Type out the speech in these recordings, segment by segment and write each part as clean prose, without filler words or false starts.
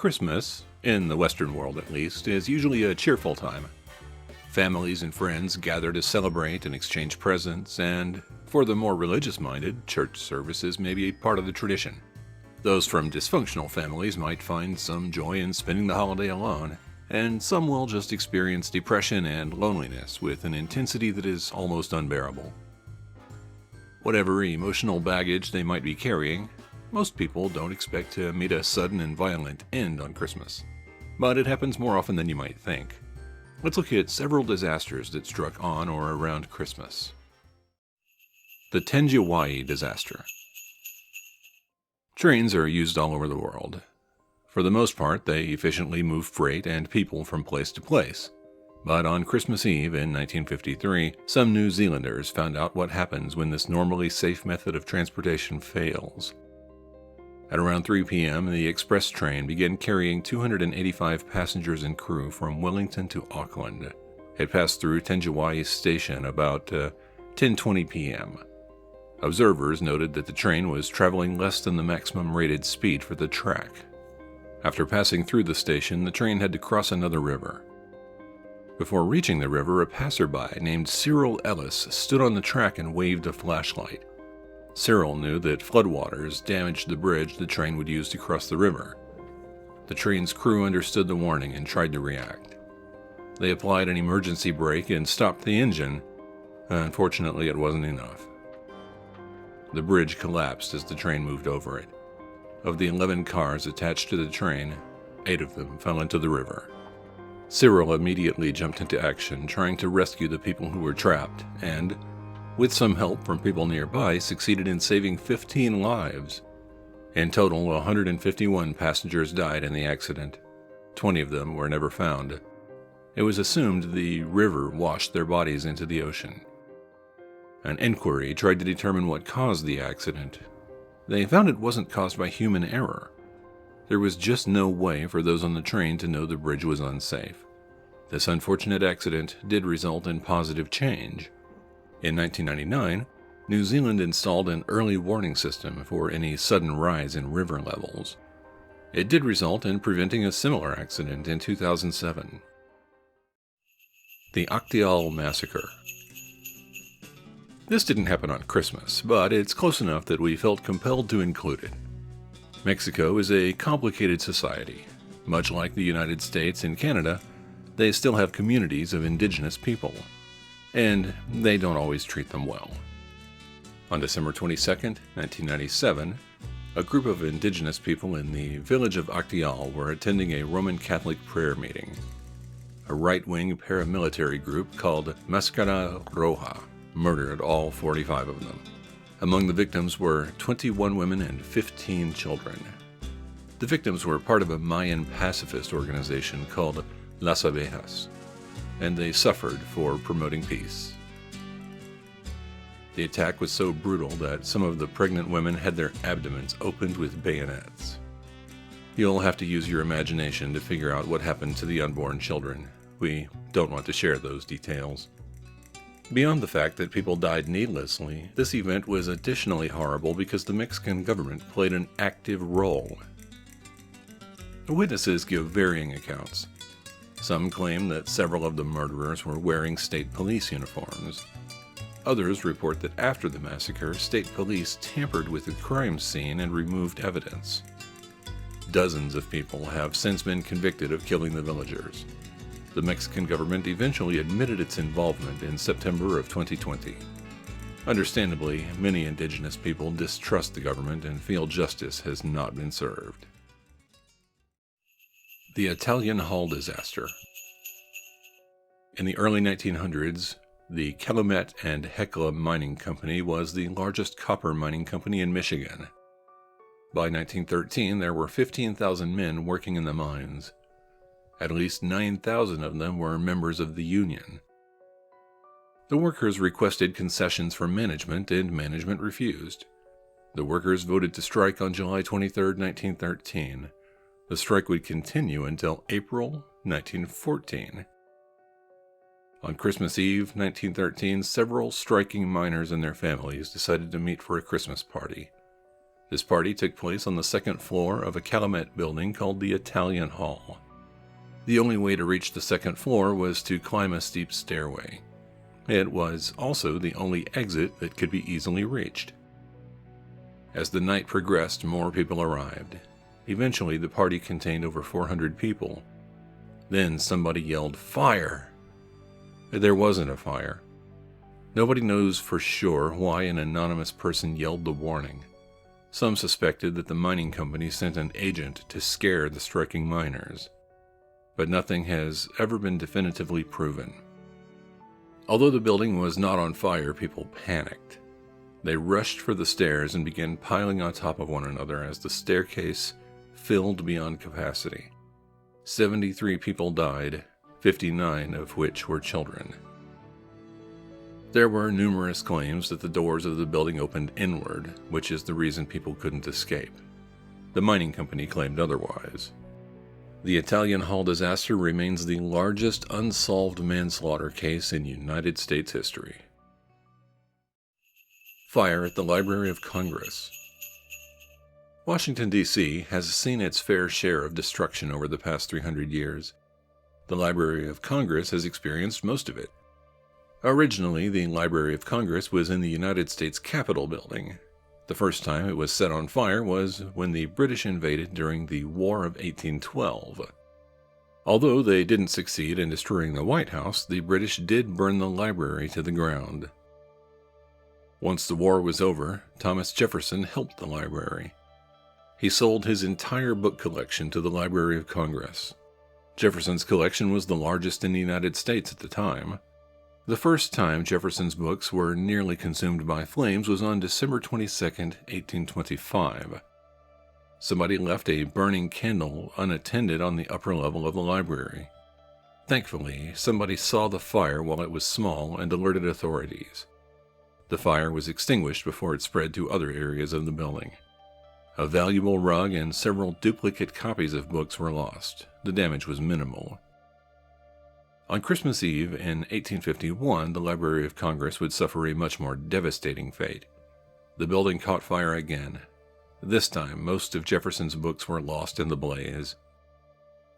Christmas, in the Western world at least, is usually a cheerful time. Families and friends gather to celebrate and exchange presents, and for the more religious-minded, church services may be part of the tradition. Those from dysfunctional families might find some joy in spending the holiday alone, and some will just experience depression and loneliness with an intensity that is almost unbearable. Whatever emotional baggage they might be carrying, most people don't expect to meet a sudden and violent end on Christmas. But it happens more often than you might think. Let's look at several disasters that struck on or around Christmas. The Tangiwai Disaster. Trains are used all over the world. For the most part, they efficiently move freight and people from place to place. But on Christmas Eve in 1953, some New Zealanders found out what happens when this normally safe method of transportation fails. At around 3 p.m., the express train began carrying 285 passengers and crew from Wellington to Auckland. It passed through Tenjawaii Station about 10:20 p.m. Observers noted that the train was traveling less than the maximum rated speed for the track. After passing through the station, the train had to cross another river. Before reaching the river, a passerby named Cyril Ellis stood on the track and waved a flashlight. Cyril knew that floodwaters damaged the bridge the train would use to cross the river. The train's crew understood the warning and tried to react. They applied an emergency brake and stopped the engine. Unfortunately, it wasn't enough. The bridge collapsed as the train moved over it. Of the 11 cars attached to the train, 8 of them fell into the river. Cyril immediately jumped into action, trying to rescue the people who were trapped, and, with some help from people nearby, succeeded in saving 15 lives. In total, 151 passengers died in the accident. 20 of them were never found. It was assumed the river washed their bodies into the ocean. An inquiry tried to determine what caused the accident. They found it wasn't caused by human error. There was just no way for those on the train to know the bridge was unsafe. This unfortunate accident did result in positive change. In 1999, New Zealand installed an early warning system for any sudden rise in river levels. It did result in preventing a similar accident in 2007. The Acteal Massacre. This didn't happen on Christmas, but it's close enough that we felt compelled to include it. Mexico is a complicated society. Much like the United States and Canada, they still have communities of indigenous people, and they don't always treat them well. On December 22, 1997, a group of indigenous people in the village of Acteal were attending a Roman Catholic prayer meeting. A right-wing paramilitary group called Mascara Roja murdered all 45 of them. Among the victims were 21 women and 15 children. The victims were part of a Mayan pacifist organization called Las Abejas, and they suffered for promoting peace. The attack was so brutal that some of the pregnant women had their abdomens opened with bayonets. You'll have to use your imagination to figure out what happened to the unborn children. We don't want to share those details. Beyond the fact that people died needlessly, this event was additionally horrible because the Mexican government played an active role. The witnesses give varying accounts. Some claim that several of the murderers were wearing state police uniforms. Others report that after the massacre, state police tampered with the crime scene and removed evidence. Dozens of people have since been convicted of killing the villagers. The Mexican government eventually admitted its involvement in September of 2020. Understandably, many indigenous people distrust the government and feel justice has not been served. The Italian Hull Disaster. In the early 1900s, the Calumet and Hecla Mining Company was the largest copper mining company in Michigan. By 1913, there were 15,000 men working in the mines. At least 9,000 of them were members of the union. The workers requested concessions from management, and management refused. The workers voted to strike on July 23, 1913. The strike would continue until April 1914. On Christmas Eve, 1913, several striking miners and their families decided to meet for a Christmas party. This party took place on the second floor of a Calumet building called the Italian Hall. The only way to reach the second floor was to climb a steep stairway. It was also the only exit that could be easily reached. As the night progressed, more people arrived. Eventually, the party contained over 400 people. Then somebody yelled, "Fire!" There wasn't a fire. Nobody knows for sure why an anonymous person yelled the warning. Some suspected that the mining company sent an agent to scare the striking miners. But nothing has ever been definitively proven. Although the building was not on fire, people panicked. They rushed for the stairs and began piling on top of one another as the staircase filled beyond capacity. 73 people died, 59 of which were children. There were numerous claims that the doors of the building opened inward, which is the reason people couldn't escape. The mining company claimed otherwise. The Acteal Hall disaster remains the largest unsolved manslaughter case in United States history. Fire at the Library of Congress. Washington, D.C. has seen its fair share of destruction over the past 300 years. The Library of Congress has experienced most of it. Originally, the Library of Congress was in the United States Capitol building. The first time it was set on fire was when the British invaded during the War of 1812. Although they didn't succeed in destroying the White House, the British did burn the library to the ground. Once the war was over, Thomas Jefferson helped the library. He sold his entire book collection to the Library of Congress. Jefferson's collection was the largest in the United States at the time. The first time Jefferson's books were nearly consumed by flames was on December 22, 1825. Somebody left a burning candle unattended on the upper level of the library. Thankfully, somebody saw the fire while it was small and alerted authorities. The fire was extinguished before it spread to other areas of the building. A valuable rug and several duplicate copies of books were lost. The damage was minimal. On Christmas Eve in 1851, the Library of Congress would suffer a much more devastating fate. The building caught fire again. This time, most of Jefferson's books were lost in the blaze.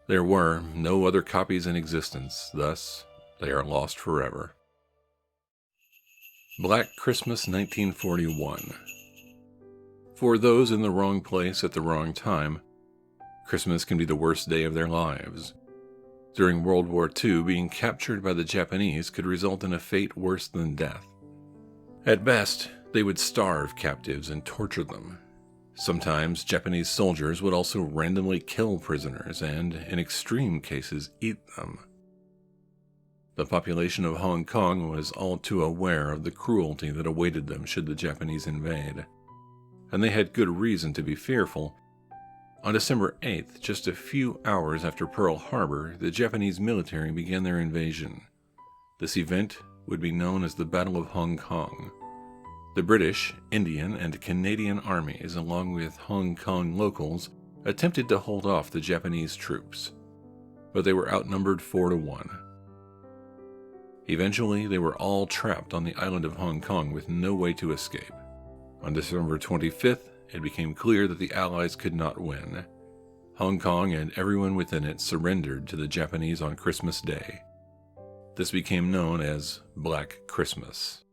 There were no other copies in existence, thus, they are lost forever. Black Christmas 1941. For those in the wrong place at the wrong time, Christmas can be the worst day of their lives. During World War II, being captured by the Japanese could result in a fate worse than death. At best, they would starve captives and torture them. Sometimes Japanese soldiers would also randomly kill prisoners and, in extreme cases, eat them. The population of Hong Kong was all too aware of the cruelty that awaited them should the Japanese invade, and they had good reason to be fearful. On December 8th, just a few hours after Pearl Harbor, the Japanese military began their invasion. This event would be known as the Battle of Hong Kong. The British, Indian, and Canadian armies, along with Hong Kong locals, attempted to hold off the Japanese troops, but they were outnumbered 4-1. Eventually, they were all trapped on the island of Hong Kong with no way to escape. On December 25th, it became clear that the Allies could not win. Hong Kong and everyone within it surrendered to the Japanese on Christmas Day. This became known as Black Christmas.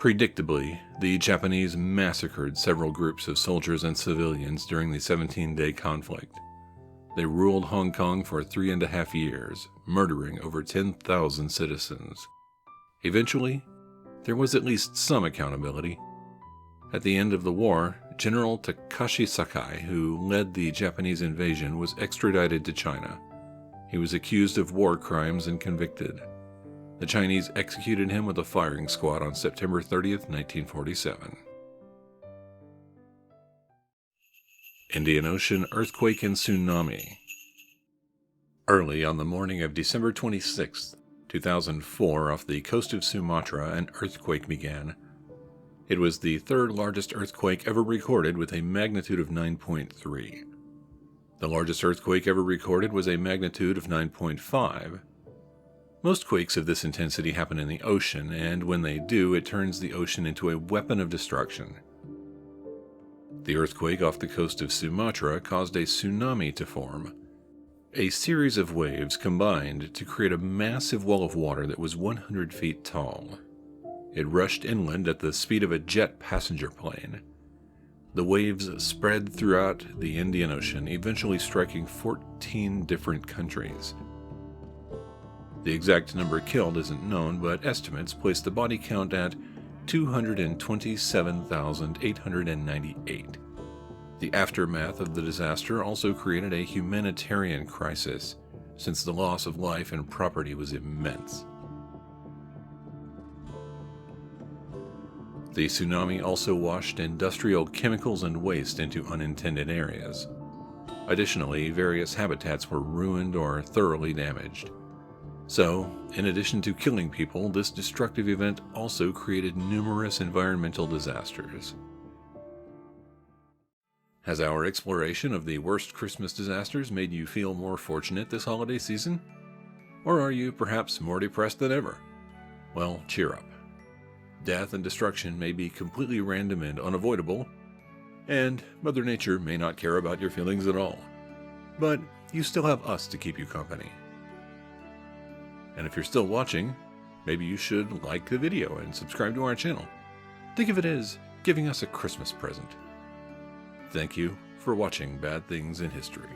Predictably, the Japanese massacred several groups of soldiers and civilians during the 17-day conflict. They ruled Hong Kong for 3.5 years, murdering over 10,000 citizens. Eventually, there was at least some accountability. At the end of the war, General Takashi Sakai, who led the Japanese invasion, was extradited to China. He was accused of war crimes and convicted. The Chinese executed him with a firing squad on September 30th, 1947. Indian Ocean earthquake and tsunami. Early on the morning of December 26, 2004, off the coast of Sumatra, an earthquake began. It was the third largest earthquake ever recorded with a magnitude of 9.3. The largest earthquake ever recorded was a magnitude of 9.5. Most quakes of this intensity happen in the ocean, and when they do, it turns the ocean into a weapon of destruction. The earthquake off the coast of Sumatra caused a tsunami to form. A series of waves combined to create a massive wall of water that was 100 feet tall. It rushed inland at the speed of a jet passenger plane. The waves spread throughout the Indian Ocean, eventually striking 14 different countries. The exact number killed isn't known, but estimates place the body count at 227,898. The aftermath of the disaster also created a humanitarian crisis, since the loss of life and property was immense. The tsunami also washed industrial chemicals and waste into unintended areas. Additionally, various habitats were ruined or thoroughly damaged. So, in addition to killing people, this destructive event also created numerous environmental disasters. Has our exploration of the worst Christmas disasters made you feel more fortunate this holiday season? Or are you perhaps more depressed than ever? Well, cheer up. Death and destruction may be completely random and unavoidable, and Mother Nature may not care about your feelings at all. But you still have us to keep you company. And if you're still watching, maybe you should like the video and subscribe to our channel. Think of it as giving us a Christmas present. Thank you for watching Bad Things in History.